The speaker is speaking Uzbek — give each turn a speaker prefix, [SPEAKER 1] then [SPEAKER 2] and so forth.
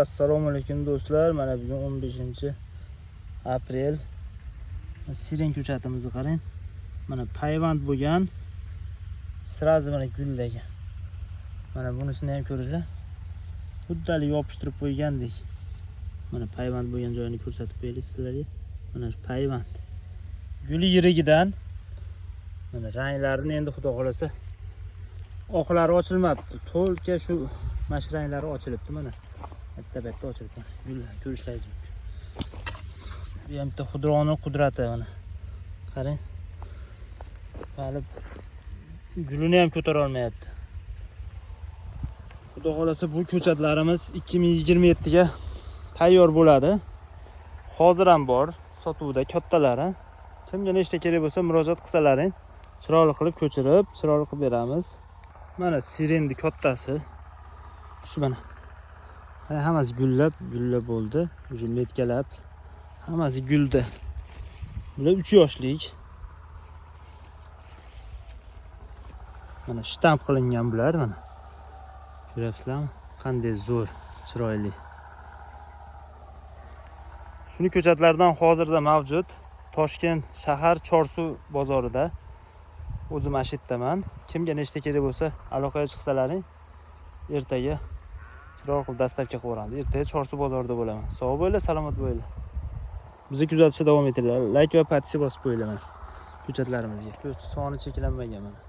[SPEAKER 1] Assalomu alaykum do'stlar. Mana bugun 15-aprel. Siren ko'chatimizni qarang. Mana payvand bo'lgan. Sirazi mana gullagan. Mana bunisini ham ko'ringlar. Xuddali yopishtirib qo'ygandek. Mana payvand bo'lgan joyini ko'rsatib qo'yaylik sizlarga. Mana payvand. Guli yirigidan. Mana ranglarini endi xudo xolasa oqlari ochilmabdi. To'lka shu mash ranglari ochilibdi mana. Bitta ochilibdi. Gullar ko'rishlaringiz mumkin. Bu ham bitta xudroni qudrati mana. Qarang. Hali gulini ham ko'tara olmayapti. Xudo xolasa bu ko'chatlarimiz 2027 ga tayyor bo'ladi. Hozir ham bor sotuvda kattalari. Kimga nechta kerak bo'lsa murojaat qilsalaring, chiroyli qilib ko'chirib, chiroyli qilib beramiz. Mana sirenni kattasi. Shu mana. Hammasi gullab bo'ldi. Уже metkalab. Hammasi gulda. Bular 3 yoshlik. Mana shtamp qilingan bular mana. Ko'ryapsizlarmi? Qanday zo'r, chiroyli. Shuni ko'chatlardan hozirda mavjud. Toshkent shahar Chorsu bozorida. O'zim ashitdaman. Kimga nechta kerak bo'lsa, aloqaga chiqsalaring, ertaga chiroyli qilib dastavka qilib beramiz. Ertaga Chorsu bozorida bo'laman. Sog' bo'linglar, salomat bo'linglar. Bizni kuzatishda davom etinglar. Like va podpiska bosib qo'yinglar mana ko'chatlarimizga. Soni cheklanmagan mana.